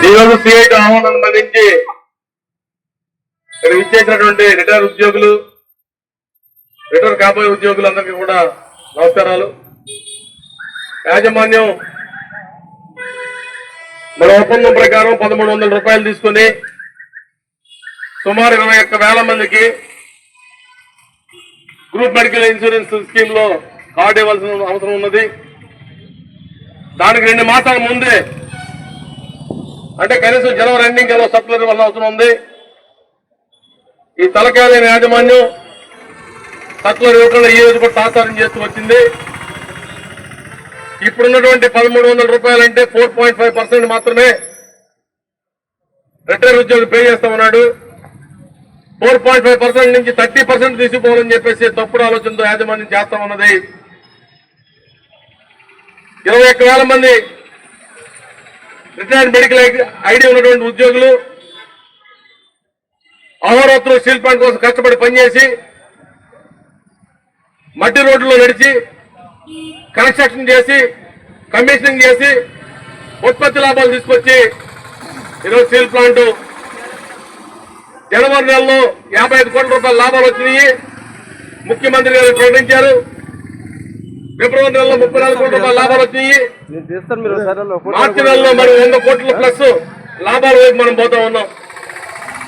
ఈరోజు సిఐటి ఆహ్వానం అందించి ఇక్కడ ఇచ్చేసినటువంటి రిటైర్ ఉద్యోగులు, రిటైర్ కాబోయే ఉద్యోగులందరికీ కూడా నమస్కారాలు. యాజమాన్యం మన ఒప్పందం ప్రకారం 1300 రూపాయలు తీసుకుని సుమారు 21,000 మందికి గ్రూప్ మెడికల్ ఇన్సూరెన్స్ స్కీమ్ లో కార్డు ఇవ్వాల్సిన అవసరం ఉన్నది. దానికి 2 మాసాల ముందే, అంటే కనీసం జనవరి ఎండింగ్ లో సర్కులర్ ఇవ్వాల్సిన అవసరం ఉంది. ఈ తలకాయలైన యాజమాన్యం సర్కులర్ ఇవ్వకుండా ఈ రోజు కూడా తాత్సారం చేస్తూ వచ్చింది. ఇప్పుడున్నటువంటి 1300 రూపాయలు అంటే 4.5% మాత్రమే రిటైర్ ఉద్యోగులు పే చేస్తా ఉన్నాడు. 4.5% నుంచి 30% తీసుకోవాలని చెప్పేసి తప్పుడు ఆలోచనతో యాజమాన్యం చేస్తా ఉన్నది. 21,000 మంది రిటైర్డ్ మెడికల్ ఐడి ఉన్నటువంటి ఉద్యోగులు అహోరాత్రులు స్టీల్ ప్లాంట్ కోసం కష్టపడి పనిచేసి మట్టి రోడ్లలో నడిచి కన్స్ట్రక్షన్ చేసి కమిషనింగ్ చేసి ఉత్పత్తి లాభాలు తీసుకొచ్చి ఈరోజు స్టీల్ ప్లాంట్ జనవరి నెలలో 55 కోట్ల రూపాయల లాభాలు వచ్చినాయి. ముఖ్యమంత్రి గారు ప్రకటించారు. ఫిబ్రవరి నెలలో 34 కోట్ల రూపాయల లాభాలు వచ్చినాయి. మార్చి నెలలో మరి 100 కోట్ల ప్లస్ లాభాల వైపు మనం పోతా ఉన్నాం.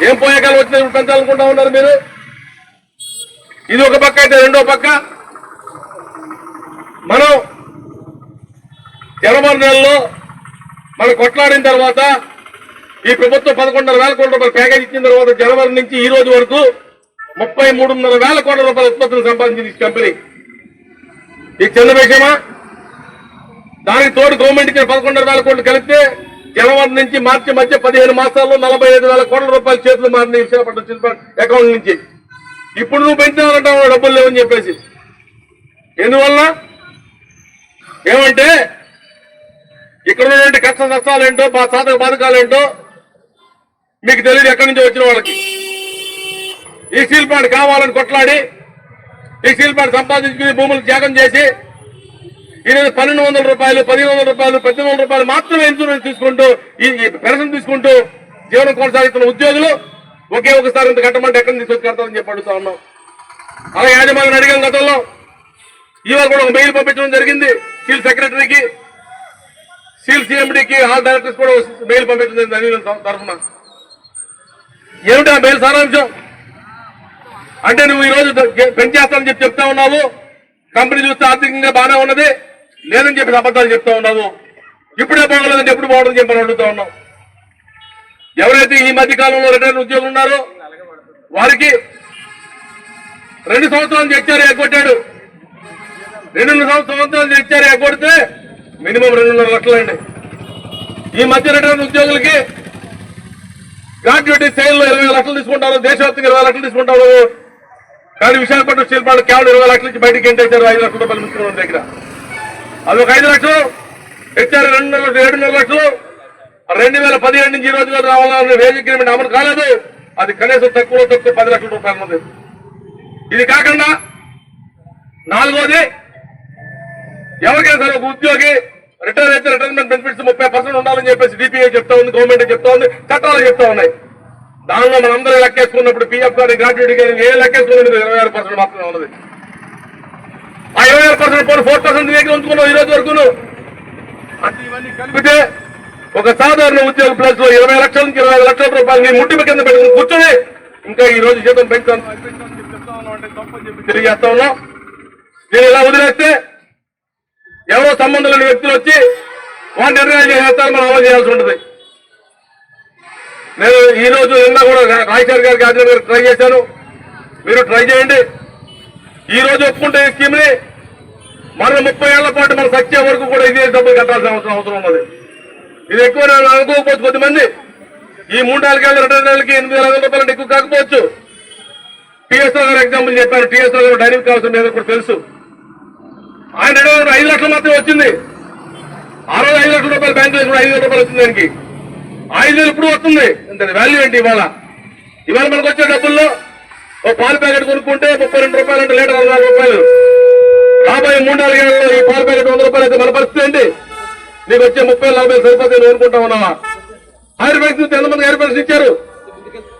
ఏం పోయేకాలం వచ్చిన పెంచాలనుకుంటా ఉన్నారు మీరు? ఇది ఒక పక్క అయితే, రెండో పక్క మనం జనవరి నెలలో మనం కొట్లాడిన తర్వాత ఈ ప్రభుత్వం 11,500 కోట్ల రూపాయల ప్యాకేజ్ ఇచ్చిన తర్వాత జనవరి నుంచి ఈ రోజు వరకు 33,500 కోట్ల రూపాయల ఉత్పత్తులు సంపాదించింది ఈ కంపెనీ. ఈ చిన్న విషయమా? దానికి తోడు గవర్నమెంట్ ఇచ్చిన 11,500 కోట్లు కలిపితే జనవరి నుంచి మార్చి మధ్య 15 మాసాల్లో 45,000 కోట్ల రూపాయల చేతులు మారిన విశాఖపట్నం స్టీల్ ప్లాంట్ అకౌంట్ నుంచి. ఇప్పుడు నువ్వు పెంచాలంటావు డబ్బులు లేవని చెప్పేసి. ఎందువల్ల? ఏమంటే ఇక్కడ ఉన్నటువంటి కష్ట నష్టాలేంటో, సాధక బాధకాలేంటో మీకు తెలియదు. ఎక్కడి నుంచి వచ్చిన వాళ్ళకి ఈ స్టీల్ ప్లాంట్ కావాలని కొట్లాడి ఈ స్టీల్ ప్లాంట్ సంపాదించుకుని భూములు త్యాగం చేసి ఈరోజు 1,200 రూపాయలు, 1,500 రూపాయలు, 1,800 రూపాయలు మాత్రమే ఇన్సూరెన్స్ తీసుకుంటూ ఈ పెన్షన్ తీసుకుంటూ జీవనం కొనసాగుతున్న ఉద్యోగులు ఒకే ఒకసారి ఇంత కట్టమంటే ఎక్కడి నుంచి తీసుకొచ్చి కడతారని చెప్పి అడుగుతా ఉన్నాం. అలా యాజమాన్యం అడిగాం గతంలో. ఇవాళ కూడా ఒక మెయిల్ పంపించడం జరిగింది స్టీల్ సెక్రటరీకి, స్టీల్ సిఎండికి, ఆల్ డైరెక్టర్స్ కూడా మెయిల్ పంపించడం జరిగింది తరఫున. ఏమిటి ఆ మెయిల్ సారాంశం? అంటే నువ్వు ఈరోజు పెంచేస్తానని చెప్పి చెప్తా ఉన్నావు, కంపెనీ చూస్తే ఆర్థికంగా బాగానే ఉన్నది, లేదని చెప్పి అబద్ధాలు చెప్తా ఉన్నావు. ఇప్పుడే బాగోలేదని ఎప్పుడు బాగుంటుందని చెప్పని అడుగుతా ఉన్నావు. ఎవరైతే ఈ మధ్య కాలంలో రిటైర్ ఉద్యోగులు ఉన్నారో వారికి 2 సంవత్సరాలు తెచ్చారు ఎగ్గొట్టాడు. 2 సంవత్సరాలు తెచ్చారు ఎగ్గొడితే మినిమం 2.5 లక్షలండి. ఈ మధ్య రిటైర్ ఉద్యోగులకి గ్రాడ్యుయేట్ సేల్లో 20 లక్షలు తీసుకుంటారు, దేశవ్యాప్తంగా 20 లక్షలు తీసుకుంటారు. కానీ విశాఖపట్నం స్టీల్ ప్లాంట్ కేవలం 20 లక్షల నుంచి బయటకి ఎంటేశారు 5 లక్షల రూపాయలు ముఖ్యమంత్రి దగ్గర. అది ఒక 5 లక్షలు తెచ్చారు. 7.5 లక్షలు 2017 నుంచి ఈ రోజు రావాలన్న వేజ్ అగ్రిమెంట్ అమలు కాలేదు. అది కనీసం తక్కువ 10 లక్షల రూపాయలు ఉన్నది. ఇది కాకుండా 4వది, ఎవరికైనా సరే ఒక ఉద్యోగి రిటైర్ అయితే రిటైర్మెంట్ బెనిఫిట్స్ 30% ఉండాలని చెప్పేసి డిపిఐ చెప్తా ఉంది, గవర్నమెంట్ చెప్తా ఉంది, చట్టాలు చెప్తా ఉన్నాయి. దానిలో మనందరూ లెక్కేసుకున్నప్పుడు పీఎఫ్ కానీ గ్రాడ్యుయేట్ కానీ ఏ లెక్కేసుకున్నది 26% మాత్రమే ఉన్నది. ఆ 26% పోయి 4% దగ్గర ఉంచుకున్నావు ఈ రోజు వరకు. అంటే ఇవన్నీ కలిపితే ఒక సాధారణ ఉద్యోగ ప్లస్ లో 20 లక్షల నుంచి 25 లక్షల రూపాయలు నీ ముట్టిమ కింద పెట్టుకుని కూర్చొని ఇంకా ఈ రోజు జీతం పెంచాను చెప్తా ఉన్నాం అంటే తప్పని చెప్పి తెలియజేస్తా ఉన్నాం. నేను ఇలా వదిలేస్తే ఎవరో సంబంధం లేని వ్యక్తులు వచ్చి వాటి నిర్ణయాలు చేసేస్తారు, మనం అమలు చేయాల్సి ఉంటుంది. నేను ఈ రోజు నిన్న కూడా రాజశేఖర్ గారికి ఆదిత్య గారికి ట్రై చేశాను. మీరు ట్రై చేయండి. ఈ రోజు ఒప్పుకుంటే ఈ స్కీమ్ ని మన 30 ఏళ్ల పాటు మనం సచ్చే వరకు కూడా ఇదే డబ్బులు కట్టాల్సిన అవసరం ఉన్నది. ఇది ఎక్కువ అనుకోకపోవచ్చు కొద్దిమంది. ఈ 3-4 ఏళ్ళ రిటైర్ నెలలకి 8,500 రూపాయలు ఎక్కువ కాకపోవచ్చు. టీఎస్ఆర్ గారు ఎగ్జాంపుల్ చెప్పారు. టీఎస్ఆర్ గారు డైనింగ్ కావాల్సిన మీద కూడా తెలుసు. ఆయన 5 లక్షలు మాత్రమే వచ్చింది. ఆ రోజు 5 లక్షల రూపాయలు బ్యాంకులో 5,000 రూపాయలు వచ్చింది. దానికి 5,000 ఇప్పుడు వస్తుంది. ఇంత వాల్యూ ఏంటి ఇవాళ మనకు వచ్చే డబ్బుల్లో ఓ పాల ప్యాకెట్ కొనుక్కుంటే 32 రూపాయలు అంటే లీటర్ 64 రూపాయలు. రాబోయే 3-4 ఏళ్లలో ఈ పాల ప్యాకెట్ 100 రూపాయలు అయితే మన పరిస్థితి ఏంటి? నీకు వచ్చే 30-40 సరిపోతే నువ్వు అనుకుంటా ఉన్నావా? ఆయుర్ పెన్షన్ ఎంతమంది ఆయుర్ పెన్షన్ ఇచ్చారు?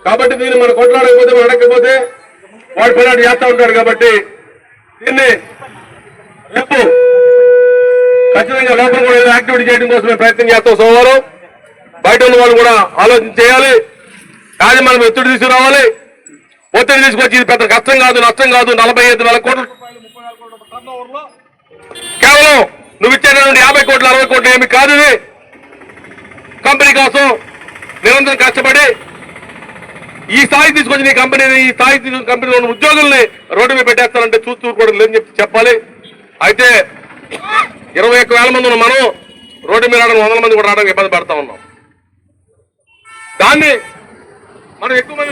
కాబట్టి దీన్ని మనం కొట్లాడకపోతే, మనం అడగకపోతే వాడు పిల్లడు చేస్తా ఉంటాడు. కాబట్టి దీన్ని రేపు ఖచ్చితంగా లోపల కూడా ఏదో యాక్టివిటీ చేయడం కోసమే ప్రయత్నం చేస్తాం. సోమవారం బయట ఉన్న వాళ్ళు కూడా ఆలోచన చేయాలి. యాజమాన్యం ఒత్తిడి తీసుకురావాలి. ఒత్తిడి తీసుకొచ్చి ఇది పెద్ద కష్టం కాదు, నష్టం కాదు. 45,000 కోట్ల రూపాయలు, 34 కోట్ల టర్నోవర్లో కేవలం నువ్వు ఇచ్చేటటువంటి 50 కోట్లు 60 కోట్లు ఏమి కాదు. ఇది కంపెనీ కోసం నిరంతరం కష్టపడి ఈ స్థాయి తీసుకొచ్చి నీ కంపెనీని, ఈ స్థాయి కంపెనీలో ఉన్న ఉద్యోగుల్ని రోడ్డు మీద పెట్టేస్తానంటే చూస్తూ కూడా లేదని చెప్పాలి. అయితే 21,000 మంది ఉన్న మనం రోడ్డు మీద రావడానికి 100 మంది కూడా రావడానికి ఇబ్బంది పడతా ఉన్నాం. దాన్ని మనం ఎక్కువ మంది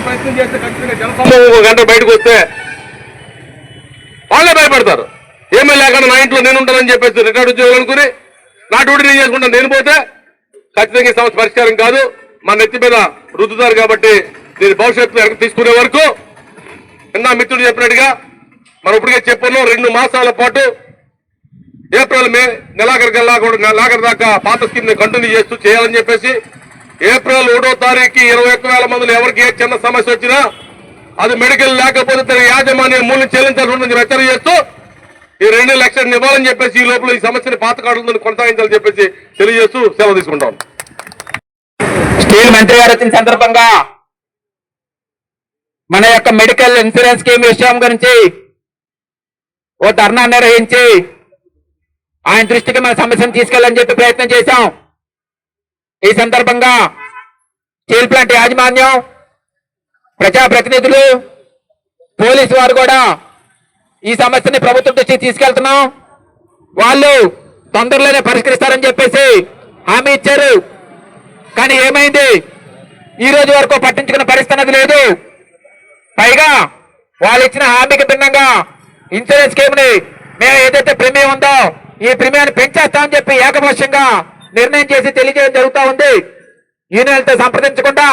ప్రయత్నం చేస్తే ఖచ్చితంగా జనసమూహం 1 గంట బయటకు వస్తే వాళ్ళే భయపడతారు. ఏమీ లేకుండా నా ఇంట్లో నేను ఉంటానని చెప్పేసి రిటైర్డ్ ఉద్యోగులు అనుకుని నా డ్యూటీ నేను చేసుకుంటాను. నేను పోతే ఖచ్చితంగా ఈ సమస్య పరిష్కారం కాదు. మన నెత్తి మీద రుద్దుతారు. కాబట్టి దీని భవిష్యత్తులో వెనక్కి తీసుకునే వరకు నిన్న మిత్రుడు చెప్పినట్టుగా మనం ఇప్పటికే చెప్పాను. 2 మాసాల పాటు ఏప్రిల్ మే నెలాఖరు దాకా పాత స్కీమ్ ని కంటిన్యూ చేస్తూ చేయాలని చెప్పేసి ఏప్రిల్ 1వ తారీఖుకి 21,000 మందిలో ఎవరికి ఏ చిన్న సమస్య వచ్చినా అది మెడికల్ లేకపోతే తన యాజమాన్యం మూల్యం చెల్లించాల్సి ఉంటుందని హెచ్చరిక చేస్తూ ఈ 2 లక్షలు ఇవ్వాలని చెప్పేసి ఈ లోపల ఈ సమస్యని పాత కార్డులను కొనసాగించాలని చెప్పేసి తెలియజేస్తూ సెలవు తీసుకుంటాం. స్టీల్ మంత్రి గారు వచ్చిన సందర్భంగా మన యొక్క మెడికల్ ఇన్సూరెన్స్ స్కీమ్ విషయం గురించి ఓ ధర్నా నిర్వహించి ఆయన దృష్టికి మన సమస్యను తీసుకెళ్లని చెప్పి ప్రయత్నం చేశాం. ఈ సందర్భంగా స్టీల్ ప్లాంట్ యాజమాన్యం, ప్రజాప్రతినిధులు, పోలీసు వారు కూడా ఈ సమస్యని ప్రభుత్వం దృష్టికి తీసుకెళ్తున్నాం. వాళ్ళు తొందరలోనే పరిష్కరిస్తారని చెప్పేసి హామీ ఇచ్చారు. కానీ ఏమైంది? ఈ రోజు వరకు పట్టించుకున్న పరిస్థితి అనేది లేదు. పైగా వాళ్ళు ఇచ్చిన హామీకి భిన్నంగా ఇన్సూరెన్స్ స్కీమ్ ని మేము ఏదైతే ప్రీమియం ఉందో ఈ ప్రీమియాన్ని పెంచేస్తామని చెప్పి ఏకపక్షంగా నిర్ణయం చేసి తెలియజేయడం జరుగుతూ ఉంది. యూనియన్లతో సంప్రదించకుండా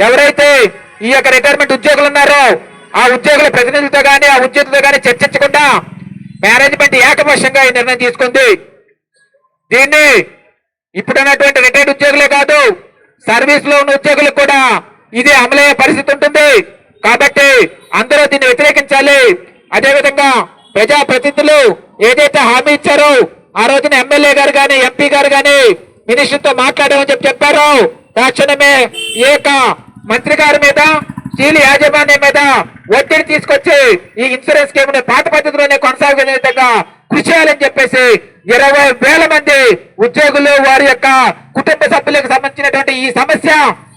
ఎవరైతే ఈ యొక్క రిటైర్మెంట్ ఉద్యోగులు ఉన్నారో ఆ ఉద్యోగుల ప్రతినిధులతో గానీ ఆ ఉద్యోగులతో గానీ చర్చించకుండా మేనేజ్మెంట్ ఏకపక్షంగా ఈ నిర్ణయం తీసుకుంది. దీన్ని ఇప్పుడున్నటువంటి రిటైర్డ్ ఉద్యోగులే కాదు, సర్వీస్ లో ఉన్న ఉద్యోగులకు కూడా ఇది అమలయ్యే పరిస్థితి ఉంటుంది. కాబట్టి అందరూ దీన్ని వ్యతిరేకించాలి. అదేవిధంగా ప్రజాప్రతినిధులు ఏదైతే హామీ ఇచ్చారో ఆ రోజున ఎమ్మెల్యే గారు కానీ ఎంపీ గారు కానీ మినిస్టర్ తో మాట్లాడామని చెప్పారు. తక్షణమే ఈ యొక్క మంత్రి గారి మీద, స్టీల్ యాజమాన్యం మీద ఒత్తిడి తీసుకొచ్చి ఈ ఇన్సూరెన్స్ స్కీమ్ ని పాత పద్ధతిలోనే కొనసాగే విధంగా కృషి చేయాలని చెప్పేసి 20,000 మంది ఉద్యోగులు వారి యొక్క కుటుంబ సభ్యులకు సంబంధించినటువంటి ఈ సమస్య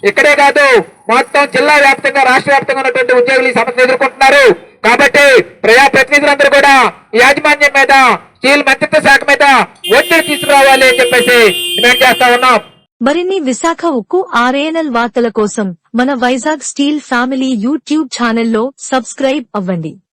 ఇక్కడే కాదు మొత్తం జిల్లా వ్యాప్తంగా, రాష్ట్ర వ్యాప్తంగా ఉన్నటువంటి ఉద్యోగులు ఈ సమస్యను ఎదుర్కొంటున్నారు. కాబట్టి ప్రజాప్రతినిధులందరూ కూడా యాజమాన్యం మీద, స్టీల్ మంత్రిత్వ శాఖ మీద ఒత్తిడి తీసుకురావాలి అని చెప్పేసి డిమాండ్ చేస్తా ఉన్నాం. మరిన్ని విశాఖ ఉక్కు RNL వార్తల కోసం మన వైజాగ్ స్టీల్ ఫ్యామిలీ యూట్యూబ్ ఛానల్లో సబ్స్క్రైబ్ అవ్వండి.